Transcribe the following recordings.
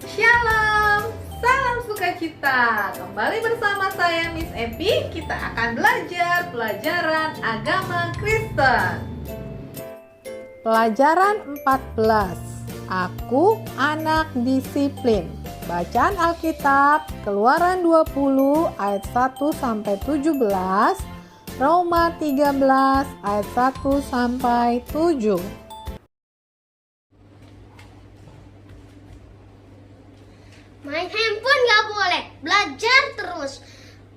Shalom, salam sukacita. Kembali bersama saya Miss Epi. Kita akan belajar pelajaran agama Kristen. Pelajaran 14. Aku anak disiplin. Bacaan Alkitab Keluaran 20 ayat 1 sampai 17, Roma 13 ayat 1 sampai 7. Main handphone gak boleh, belajar terus.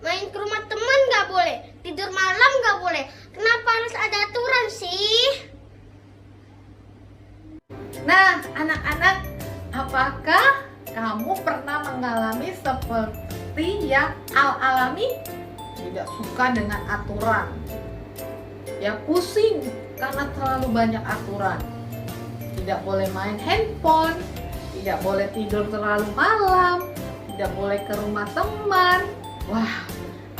Main ke rumah teman gak boleh, tidur malam gak boleh. Kenapa harus ada aturan sih? Nah, anak-anak, apakah kamu pernah mengalami seperti yang Al alami? Tidak suka dengan aturan. Ya pusing karena terlalu banyak aturan. Tidak boleh main handphone, tidak boleh tidur terlalu malam, tidak boleh ke rumah teman. Wah,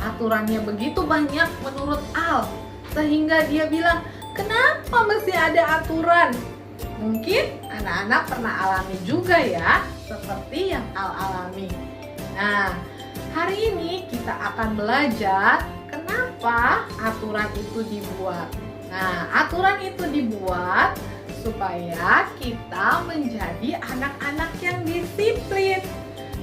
aturannya begitu banyak menurut Al, sehingga dia bilang, kenapa mesti ada aturan? Mungkin anak-anak pernah alami juga ya, seperti yang Al alami. Nah, hari ini kita akan belajar kenapa aturan itu dibuat. Nah, aturan itu dibuat supaya kita menjadi anak-anak yang disiplin.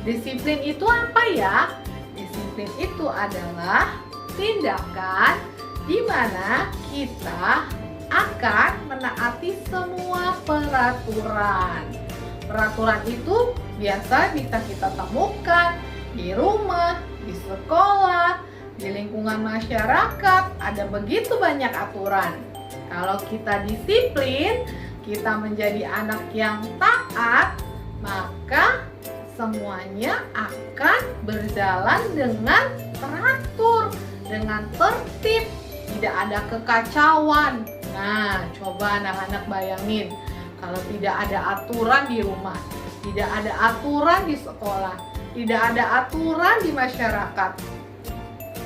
Disiplin itu apa ya? Disiplin itu adalah tindakan di mana kita akan menaati semua peraturan. Peraturan itu biasa bisa kita temukan di rumah, di sekolah, di lingkungan masyarakat. Ada begitu banyak aturan. Kalau kita disiplin, kita menjadi anak yang taat, maka semuanya akan berjalan dengan teratur, dengan tertib, tidak ada kekacauan. Nah, coba anak-anak bayangin, kalau tidak ada aturan di rumah, tidak ada aturan di sekolah, tidak ada aturan di masyarakat,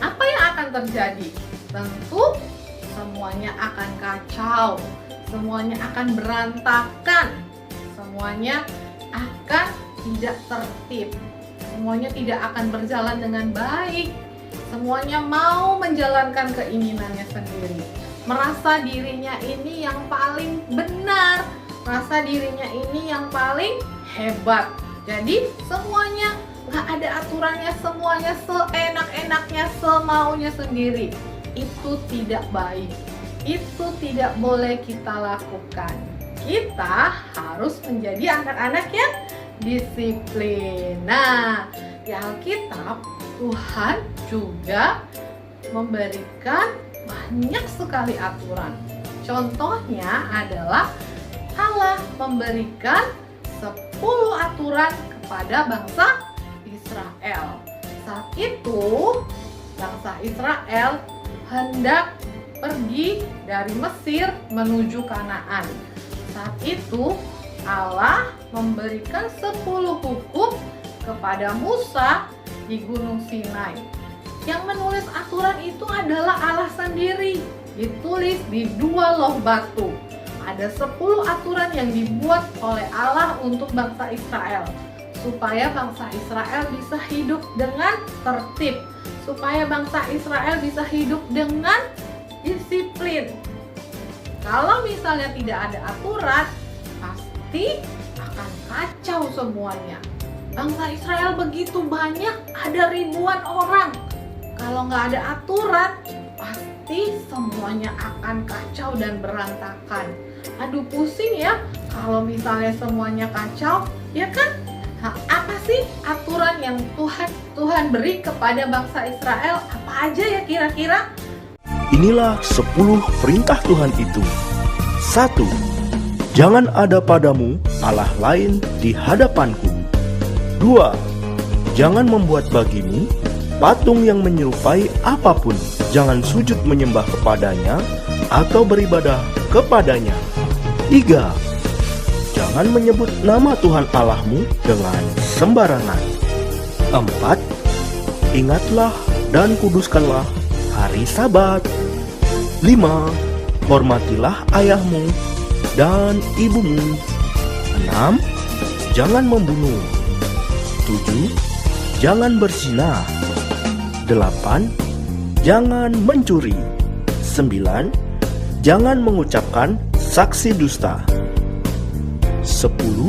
apa yang akan terjadi? Tentu semuanya akan kacau, semuanya akan berantakan, semuanya akan tidak tertib, semuanya tidak akan berjalan dengan baik, semuanya mau menjalankan keinginannya sendiri, merasa dirinya ini yang paling benar, merasa dirinya ini yang paling hebat. Jadi semuanya nggak ada aturannya, semuanya seenak-enaknya, semaunya sendiri. Itu tidak baik, itu tidak boleh kita lakukan. Kita harus menjadi anak-anak yang disiplin. Nah, di Alkitab Tuhan juga memberikan banyak sekali aturan. Contohnya adalah Allah memberikan 10 aturan kepada bangsa Israel. Saat itu bangsa Israel hendak pergi dari Mesir menuju Kanaan. Saat itu Allah memberikan 10 hukum kepada Musa di Gunung Sinai. Yang menulis aturan itu adalah Allah sendiri. Ditulis di 2 loh batu. Ada 10 aturan yang dibuat oleh Allah untuk bangsa Israel, supaya bangsa Israel bisa hidup dengan tertib, supaya bangsa Israel bisa hidup dengan disiplin. Kalau misalnya tidak ada aturan, pasti akan kacau semuanya. Bangsa Israel begitu banyak, ada ribuan orang. Kalau nggak ada aturan, pasti semuanya akan kacau dan berantakan. Aduh, pusing ya kalau misalnya semuanya kacau, ya kan? Apa sih aturan yang Tuhan beri kepada bangsa Israel? Apa aja ya kira-kira? Inilah 10 perintah Tuhan itu. 1. Jangan ada padamu Allah lain di hadapanku. 2. Jangan membuat bagimu patung yang menyerupai apapun. Jangan sujud menyembah kepadanya atau beribadah kepadanya. 3. Jangan menyebut nama Tuhan Allahmu dengan sembarangan. 4. Ingatlah dan kuduskanlah hari Sabat. 5. Hormatilah ayahmu dan ibumu. 6. Jangan membunuh. 7. Jangan berzina. 8. Jangan mencuri. 9. Jangan mengucapkan saksi dusta. 10.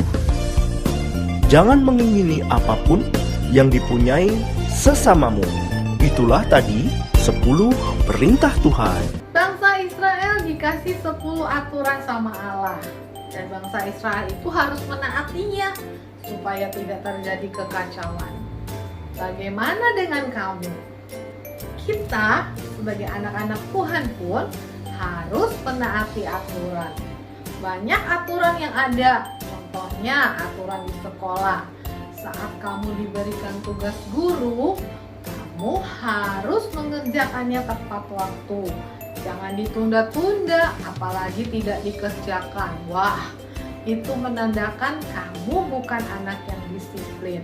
Jangan mengingini apapun yang dipunyai sesamamu. Itulah tadi 10 perintah Tuhan. Bangsa Israel dikasih 10 aturan sama Allah. Dan bangsa Israel itu harus menaatinya supaya tidak terjadi kekacauan. Bagaimana dengan kamu? Kita sebagai anak-anak Tuhan pun harus menaati aturan. Banyak aturan yang ada, contohnya aturan di sekolah. Saat kamu diberikan tugas guru, kamu harus mengerjakannya tepat waktu. Jangan ditunda-tunda, apalagi tidak dikerjakan. Wah, itu menandakan kamu bukan anak yang disiplin.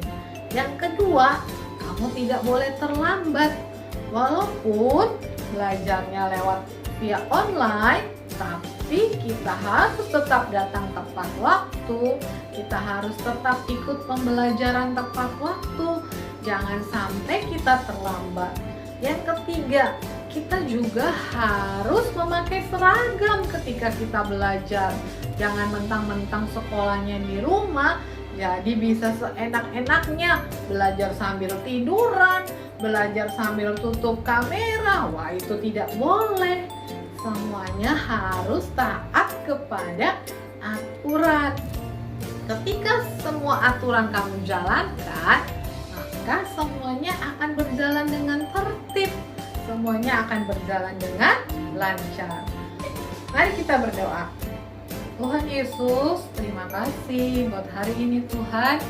Yang kedua, kamu tidak boleh terlambat. Walaupun belajarnya lewat via online, tapi kita harus tetap datang tepat waktu. Kita harus tetap ikut pembelajaran tepat waktu. Jangan sampai kita terlambat. Yang ketiga, kita juga harus memakai seragam ketika kita belajar. Jangan mentang-mentang sekolahnya di rumah, jadi bisa seenak-enaknya belajar sambil tiduran, belajar sambil tutup kamera. Wah, itu tidak boleh. Semuanya harus taat kepada aturan. Ketika semua aturan kamu jalankan, maka semuanya akan berjalan dengan tertib. Semuanya akan berjalan dengan lancar. Mari kita berdoa. Tuhan Yesus, terima kasih buat hari ini Tuhan.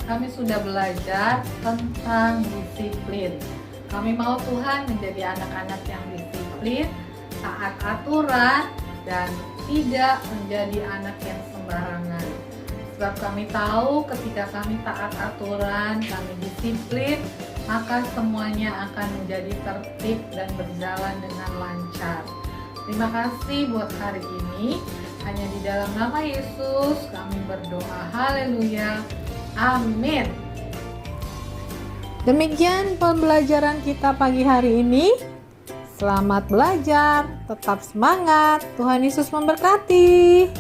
Kami sudah belajar tentang disiplin. Kami mau Tuhan menjadi anak-anak yang disiplin, taat aturan, dan tidak menjadi anak yang sembarangan. Sebab kami tahu ketika kami taat aturan, kami disiplin, maka semuanya akan menjadi tertib dan berjalan dengan lancar. Terima kasih buat hari ini. Hanya di dalam nama Yesus kami berdoa. Haleluya. Amin. Demikian pembelajaran kita pagi hari ini. Selamat belajar, tetap semangat. Tuhan Yesus memberkati.